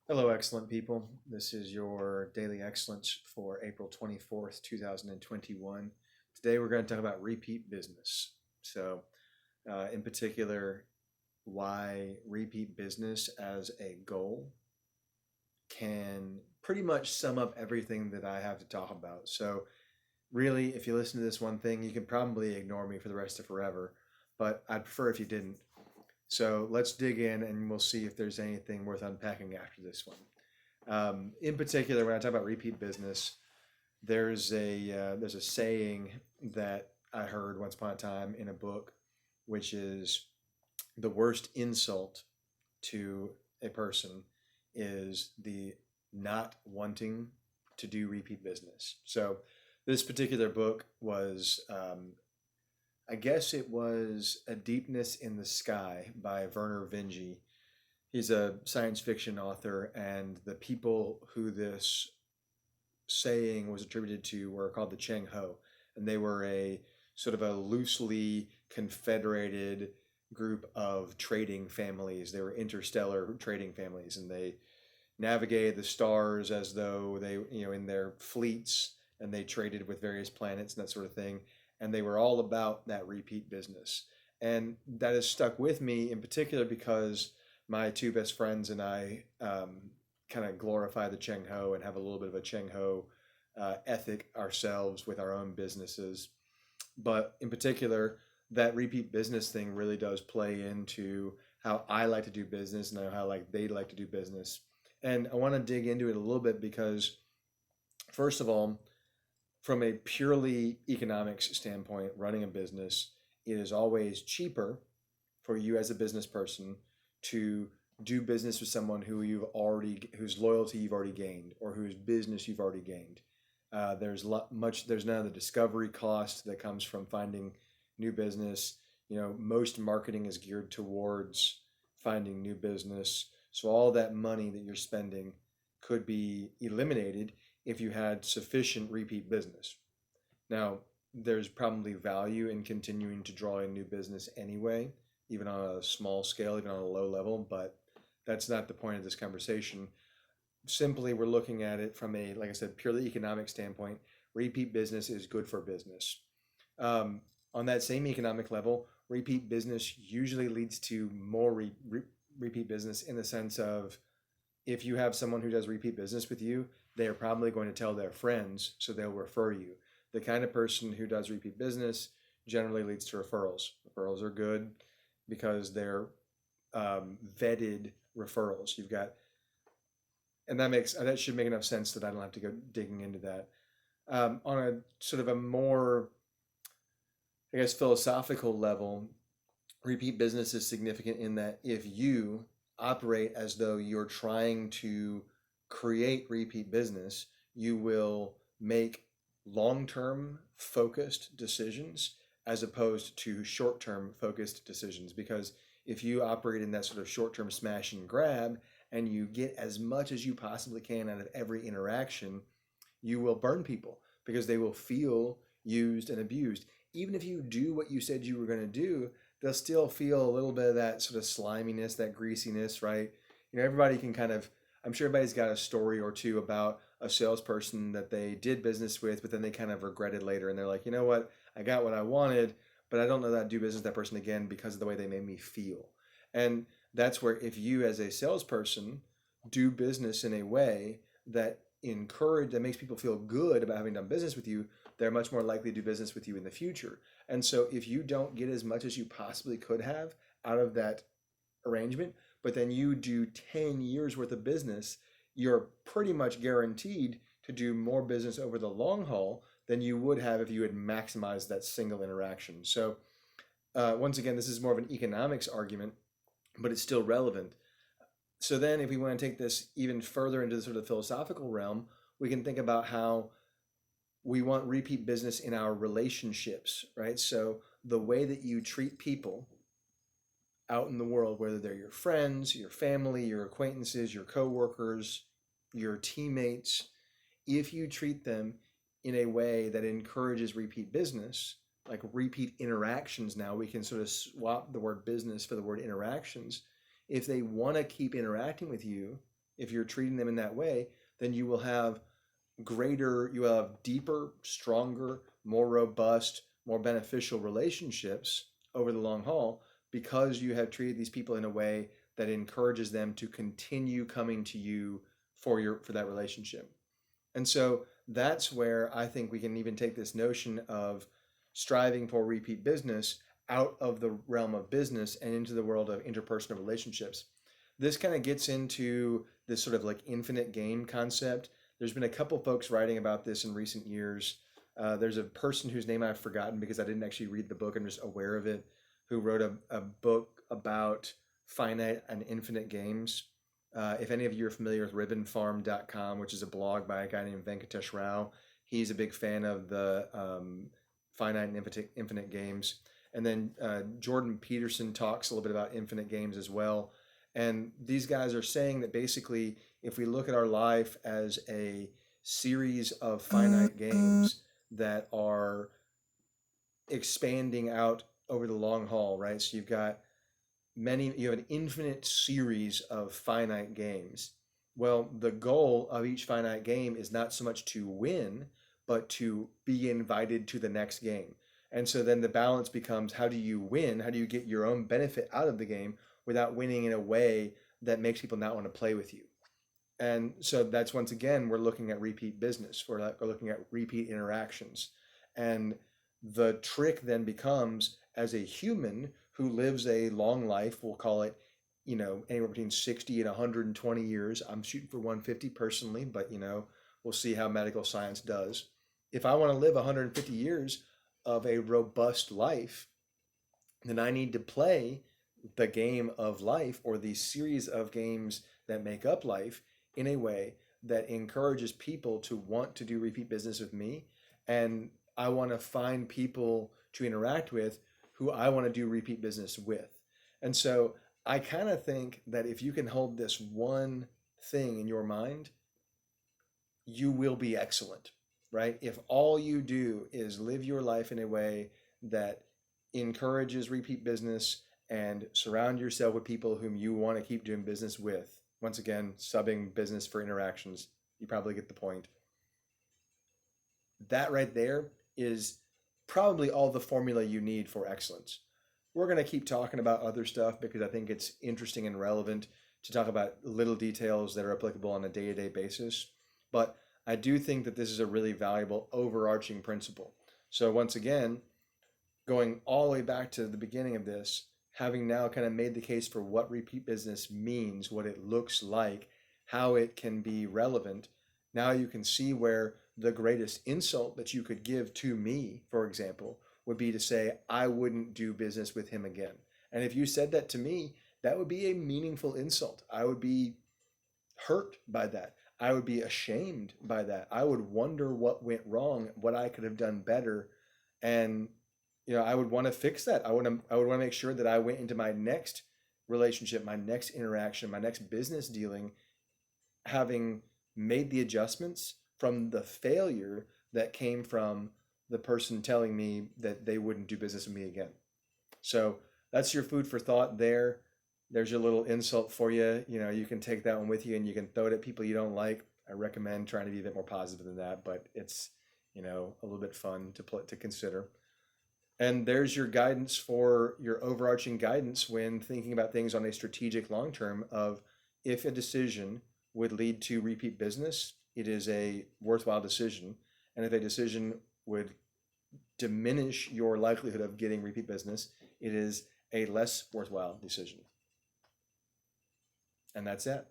Hello, excellent people. This is your daily excellence for April 24th, 2021. Today, we're going to talk about repeat business. In particular, why repeat business as a goal can pretty much sum up everything that I have to talk about. Really, if you listen to this one thing, you can probably ignore me for the rest of forever, but I'd prefer if you didn't. So, let's dig in and we'll see if there's anything worth unpacking after this one. In particular, when I talk about repeat business, there's a saying that I heard once upon a time in a book, which is the worst insult to a person is the not wanting to do repeat business. So this particular book was, I guess it was A Deepness in the Sky by Werner Vinge. He's a science fiction author, and the people who this saying was attributed to were called the Cheng Ho, and they were a sort of a loosely confederated group of trading families. They were interstellar trading families, and they navigated the stars as though they, in their fleets, and they traded with various planets and that sort of thing. And they were all about that repeat business. And that has stuck with me in particular because my two best friends and I kind of glorify the Cheng Ho and have a little bit of a Cheng Ho ethic ourselves with our own businesses. But in particular, that repeat business thing really does play into how I like to do business and how like they like to do business. And I want to dig into it a little bit because, first of all, from a purely economics standpoint, running a business, it is always cheaper for you as a business person to do business with someone whose loyalty you've already gained or whose business you've already gained. There's none of the discovery cost that comes from finding new business. Most marketing is geared towards finding new business. So all that money that you're spending could be eliminated if you had sufficient repeat business. Now, there's probably value in continuing to draw in new business anyway, even on a small scale, even on a low level, but that's not the point of this conversation. Simply, we're looking at it from a, like I said, purely economic standpoint. Repeat business is good for business. On that same economic level, repeat business usually leads to more repeat business in the sense of if you have someone who does repeat business with you, they are probably going to tell their friends, so they'll refer you. The kind of person who does repeat business generally leads to referrals. Referrals are good because they're vetted referrals. And that should make enough sense that I don't have to go digging into that. On a sort of a more, I guess, philosophical level, repeat business is significant in that if you operate as though you're trying to create repeat business, you will make long term focused decisions as opposed to short term focused decisions. Because if you operate in that sort of short term smash and grab and you get as much as you possibly can out of every interaction, you will burn people because they will feel used and abused. Even if you do what you said you were going to do, they'll still feel a little bit of that sort of sliminess, that greasiness, right? Everybody can kind of, I'm sure everybody's got a story or two about a salesperson that they did business with, but then they kind of regretted later. And they're like, you know what? I got what I wanted, but I don't know that I'd do business with that person again because of the way they made me feel. And that's where if you as a salesperson do business in a way that makes people feel good about having done business with you, they're much more likely to do business with you in the future. And so if you don't get as much as you possibly could have out of that arrangement, but then you do 10 years worth of business, you're pretty much guaranteed to do more business over the long haul than you would have if you had maximized that single interaction. So, once again, this is more of an economics argument, but it's still relevant. So then, if we want to take this even further into the sort of philosophical realm, we can think about how we want repeat business in our relationships, right? So the way that you treat people out in the world, whether they're your friends, your family, your acquaintances, your coworkers, your teammates, if you treat them in a way that encourages repeat business, like repeat interactions, now we can sort of swap the word business for the word interactions. If they want to keep interacting with you, if you're treating them in that way, then you will have you will have deeper, stronger, more robust, more beneficial relationships over the long haul because you have treated these people in a way that encourages them to continue coming to you for that relationship. And so that's where I think we can even take this notion of striving for repeat business out of the realm of business and into the world of interpersonal relationships. This kind of gets into this sort of like infinite game concept. There's been a couple folks writing about this in recent years. There's a person whose name I've forgotten because I didn't actually read the book. I'm just aware of it, who wrote a book about finite and infinite games. If any of you are familiar with ribbonfarm.com, which is a blog by a guy named Venkatesh Rao, he's a big fan of the finite and infinite games. And then Jordan Peterson talks a little bit about infinite games as well. And these guys are saying that basically, if we look at our life as a series of finite games that are expanding out over the long haul, right? So you have an infinite series of finite games. Well, the goal of each finite game is not so much to win, but to be invited to the next game. And so then the balance becomes, how do you win? How do you get your own benefit out of the game without winning in a way that makes people not want to play with you? And so that's, once again, we're looking at repeat business. We're looking at repeat interactions. And the trick then becomes, as a human who lives a long life, we'll call it, anywhere between 60 and 120 years. I'm shooting for 150 personally, but, we'll see how medical science does. If I want to live 150 years of a robust life, then I need to play the game of life, or the series of games that make up life, in a way that encourages people to want to do repeat business with me. And I want to find people to interact with who I want to do repeat business with. And so I kind of think that if you can hold this one thing in your mind, you will be excellent, right? If all you do is live your life in a way that encourages repeat business and surround yourself with people whom you want to keep doing business with. Once again, subbing business for interactions. You probably get the point. That right there is probably all the formula you need for excellence. We're going to keep talking about other stuff because I think it's interesting and relevant to talk about little details that are applicable on a day-to-day basis. But I do think that this is a really valuable overarching principle. So once again, going all the way back to the beginning of this, having now kind of made the case for what repeat business means, what it looks like, how it can be relevant, now you can see where the greatest insult that you could give to me, for example, would be to say, I wouldn't do business with him again. And if you said that to me, that would be a meaningful insult. I would be hurt by that. I would be ashamed by that. I would wonder what went wrong, what I could have done better. And I would want to fix that. I would want to make sure that I went into my next relationship, my next interaction, my next business dealing, having made the adjustments from the failure that came from the person telling me that they wouldn't do business with me again. So that's your food for thought there. There's your little insult for you. You can take that one with you and you can throw it at people you don't like. I recommend trying to be a bit more positive than that, but it's, a little bit fun to consider. And there's your guidance, for your overarching guidance when thinking about things on a strategic long term of, if a decision would lead to repeat business, it is a worthwhile decision. And if a decision would diminish your likelihood of getting repeat business, it is a less worthwhile decision. And that's it.